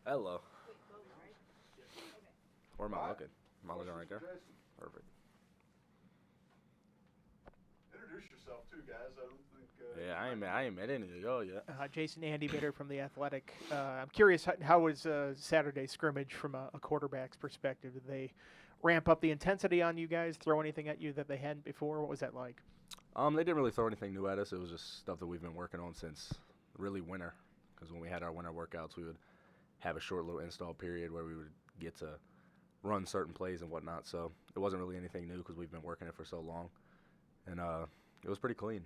Hello. Where am I looking? Am I looking right there? Jason. Perfect. Introduce yourself too, guys. I don't think. Yeah, I ain't met any of y'all yet. Jason Andy Bitter from The Athletic. I'm curious, how was Saturday scrimmage from a quarterback's perspective? Did they ramp up the intensity on you guys, throw anything at you that they hadn't before? What was that like? They didn't really throw anything new at us. It was just stuff that we've been working on since really winter. Because when we had our winter workouts, we would have a short little install period where we would get to run certain plays and whatnot. So it wasn't really anything new because we've been working it for so long. And it was pretty clean.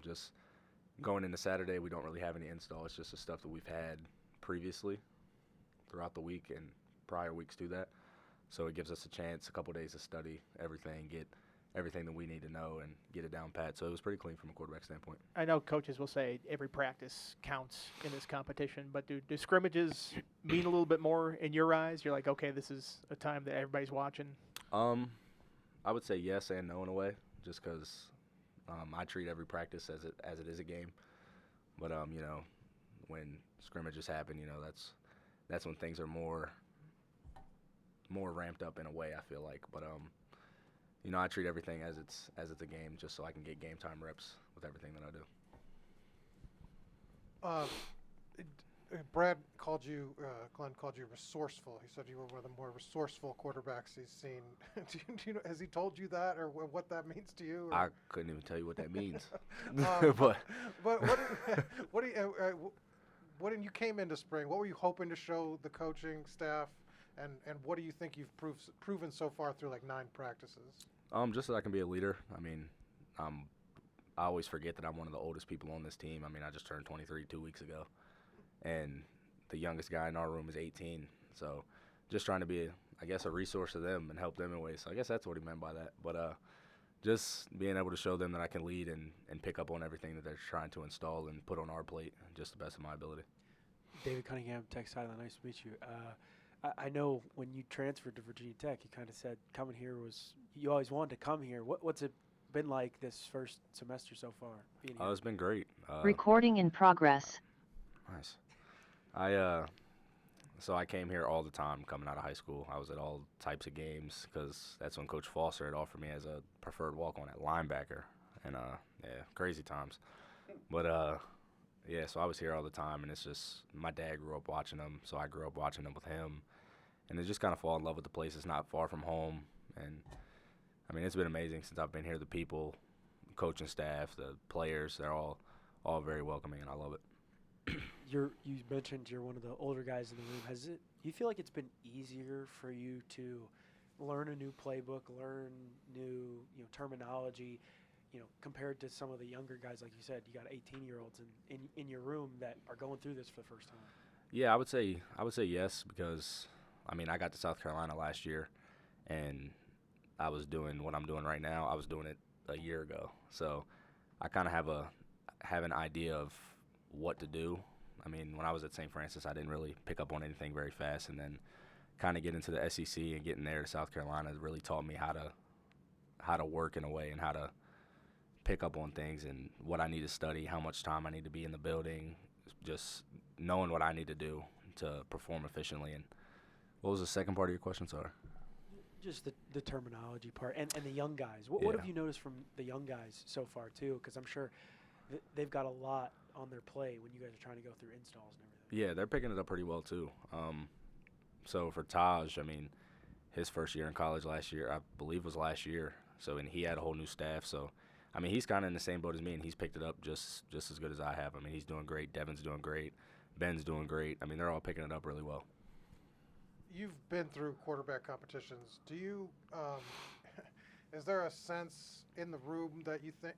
Just going into Saturday, we don't really have any install. It's just the stuff that we've had previously throughout the week and prior weeks to that. So it gives us a chance, a couple days to study everything, get everything that we need to know, and get it down pat. So it was pretty clean from a quarterback standpoint. I know coaches will say every practice counts in this competition, but do scrimmages mean a little bit more in your eyes? You're like, okay, this is a time that everybody's watching. I would say yes and no in a way, just because I treat every practice as it is a game. But when scrimmages happen, that's when things are more ramped up in a way, I feel like. But I treat everything as it's a game, just so I can get game time reps with everything that I do. Brad called you, Glenn called you resourceful. He said you were one of the more resourceful quarterbacks he's seen. do you know, has he told you that, or what that means to you? Or? I couldn't even tell you what that means. But when you came into spring, what were you hoping to show the coaching staff, and what do you think you've proven so far through like 9 practices? Just that I can be a leader. I mean, I always forget that I'm one of the oldest people on this team. I mean, I just turned 23 2 weeks ago. And the youngest guy in our room is 18. So just trying to be, I guess, a resource to them and help them in ways. So I guess that's what he meant by that. But just being able to show them that I can lead and pick up on everything that they're trying to install and put on our plate, just the best of my ability. David Cunningham, Tech Sideline. Nice to meet you. I know when you transferred to Virginia Tech, you kind of said coming here you always wanted to come here. What's it been like this first semester so far? It's been great. Recording in progress. Nice. So I came here all the time coming out of high school. I was at all types of games because that's when Coach Foster had offered me as a preferred walk-on at linebacker. And, crazy times. But, so I was here all the time, and it's just my dad grew up watching them, so I grew up watching them with him. And it just kind of fall in love with the place. It's not far from home. And, I mean, it's been amazing since I've been here. The people, coaching staff, the players, they're all very welcoming, and I love it. You mentioned you're one of the older guys in the room. Do you feel like it's been easier for you to learn a new playbook, learn new terminology, compared to some of the younger guys? Like you said, you got 18-year-olds in your room that are going through this for the first time. Yeah, I would say yes, because I mean, I got to South Carolina last year, and I was doing what I'm doing right now. I was doing it a year ago, so I kind of have an idea of what to do. I mean, when I was at St. Francis, I didn't really pick up on anything very fast, and then kind of get into the SEC and getting there to South Carolina really taught me how to work in a way and how to pick up on things and what I need to study, how much time I need to be in the building, just knowing what I need to do to perform efficiently. And what was the second part of your question, sorry? Just the terminology part and the young guys. What have you noticed from the young guys so far, too? Because I'm sure they've got a lot on their play when you guys are trying to go through installs and everything. Yeah, they're picking it up pretty well, too. So for Taj, I mean, his first year in college last year, I believe was last year. So, and he had a whole new staff. So, I mean, he's kind of in the same boat as me, and he's picked it up just as good as I have. I mean, he's doing great. Devin's doing great. Ben's doing great. I mean, they're all picking it up really well. You've been through quarterback competitions. Do you is there a sense in the room that you think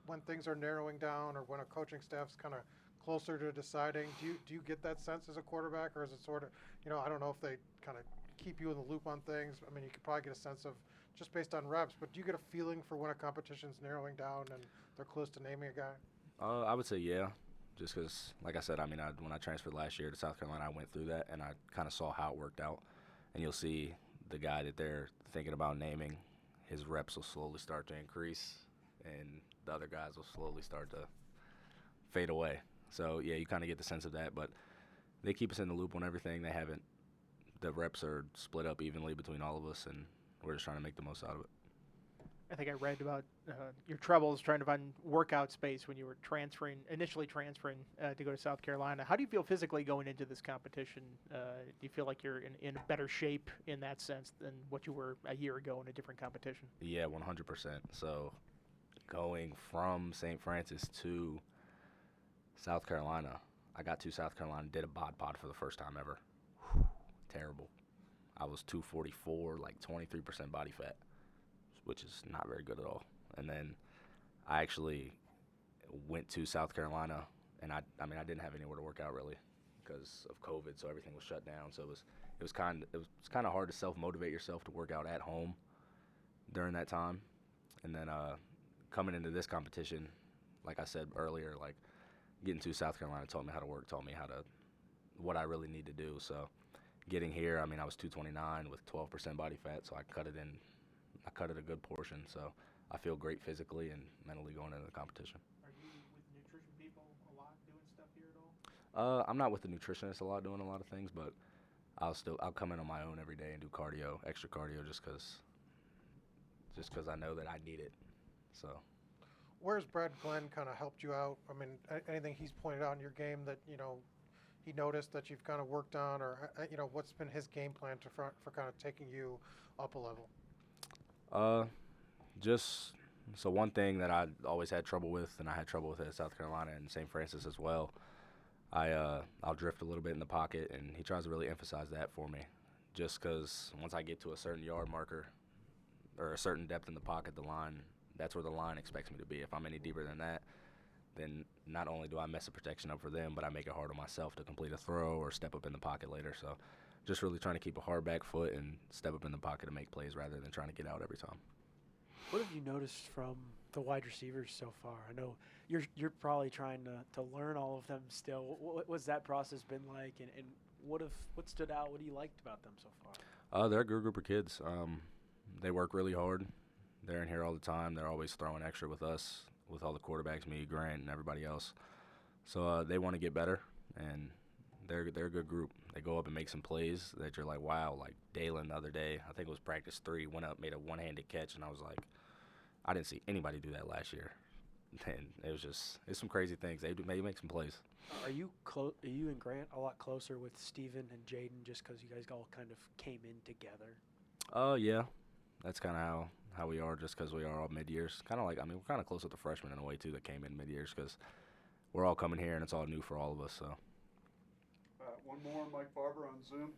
when things are narrowing down or when a coaching staff's kind of closer to deciding, do you get that sense as a quarterback, or is it sort of, I don't know if they kind of keep you in the loop on things. I mean, you could probably get a sense of just based on reps, but do you get a feeling for when a competition's narrowing down and they're close to naming a guy? I would say yeah, just because, like I said, I mean, when I transferred last year to South Carolina, I went through that, and I kind of saw how it worked out. And you'll see the guy that they're thinking about naming, his reps will slowly start to increase, and the other guys will slowly start to fade away. So, yeah, you kind of get the sense of that. But they keep us in the loop on everything. They haven't. The reps are split up evenly between all of us, and we're just trying to make the most out of it. I think I read about your troubles trying to find workout space when you were initially transferring to go to South Carolina. How do you feel physically going into this competition? Do you feel like you're in better shape in that sense than what you were a year ago in a different competition? Yeah, 100%. So going from St. Francis to South Carolina, I got to South Carolina, did a bod pod for the first time ever. Whew, terrible. I was 244, like 23% body fat, which is not very good at all. And then I actually went to South Carolina, and I didn't have anywhere to work out really because of COVID, so everything was shut down. So it was kind of hard to self-motivate yourself to work out at home during that time. And then coming into this competition, like I said earlier, like getting to South Carolina taught me how to work, taught me what I really need to do. So getting here, I mean, I was 229 with 12% body fat, so I cut it a good portion. So I feel great physically and mentally going into the competition. Are you with nutrition people a lot doing stuff here at all? I'm not with the nutritionist a lot doing a lot of things, but I'll come in on my own every day and do cardio, extra cardio, just because I know that I need it. So. Where's Brad Glenn kind of helped you out? I mean, anything he's pointed out in your game that, he noticed that you've kind of worked on, or, what's been his game plan for kind of taking you up a level? So one thing that I always had trouble with, and I had trouble with it at South Carolina and St. Francis as well, I'll drift a little bit in the pocket, and he tries to really emphasize that for me. Just because once I get to a certain yard marker or a certain depth in the pocket, that's where the line expects me to be. If I'm any deeper than that, then not only do I mess the protection up for them, but I make it hard on myself to complete a throw or step up in the pocket later. So just really trying to keep a hard back foot and step up in the pocket to make plays rather than trying to get out every time. What have you noticed from the wide receivers so far? I know you're probably trying to learn all of them still. What's that process been like, and what stood out? What do you liked about them so far? They're a good group of kids. They work really hard. They're in here all the time. They're always throwing extra with us, with all the quarterbacks, me, Grant, and everybody else. So they want to get better, and they're a good group. They go up and make some plays that you're like, wow. Like Dalen the other day, I think it was practice 3, went up, made a one-handed catch, and I was like, I didn't see anybody do that last year. And it's some crazy things. They make some plays. Are you and Grant a lot closer with Steven and Jaden just because you guys all kind of came in together? Yeah. That's kind of how we are, just because we are all mid-years. Kind of like, we're kind of close with the freshmen in a way, too, that came in mid-years, because we're all coming here, and it's all new for all of us. So. One more, Mike Barber on Zoom.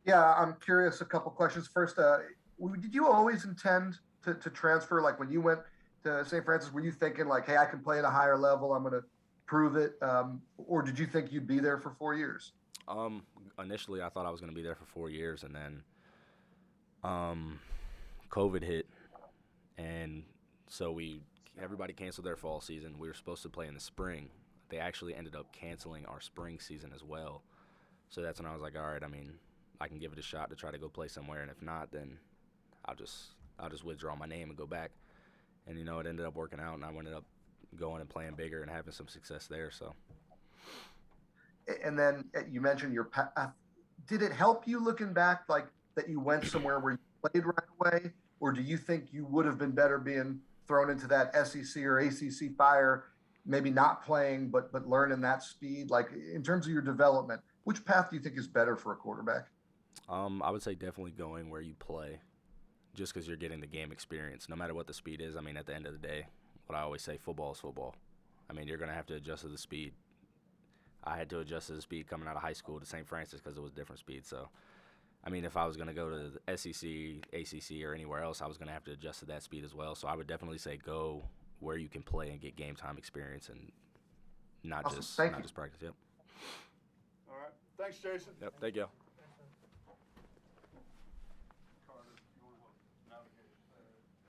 Yeah, I'm curious. A couple questions. First, did you always intend to transfer? Like when you went to St. Francis, were you thinking like, hey, I can play at a higher level, I'm going to prove it? Or did you think you'd be there for 4 years? Initially, I thought I was going to be there for 4 years, and then COVID hit, and so everybody canceled their fall season. We were supposed to play in the spring. They actually ended up canceling our spring season as well. So that's when I was like, all right, I can give it a shot to try to go play somewhere, and if not, then I'll just withdraw my name and go back. And it ended up working out, and I ended up going and playing bigger and having some success there. So. And then you mentioned your path. Did it help you looking back, like that you went somewhere where you played right away, or do you think you would have been better being thrown into that SEC or ACC fire, maybe not playing but learning that speed? Like in terms of your development, which path do you think is better for a quarterback? I would say definitely going where you play, just because you're getting the game experience, no matter what the speed is. At the end of the day, what I always say, football is football. You're going to have to adjust to the speed. I had to adjust to the speed coming out of high school to St. Francis because it was different speed. So, if I was going to go to the SEC, ACC, or anywhere else, I was going to have to adjust to that speed as well. So I would definitely say go where you can play and get game time experience and not Awesome. just Thank you. practice. Yep. All right. Thanks, Jason. Yep. Thank you.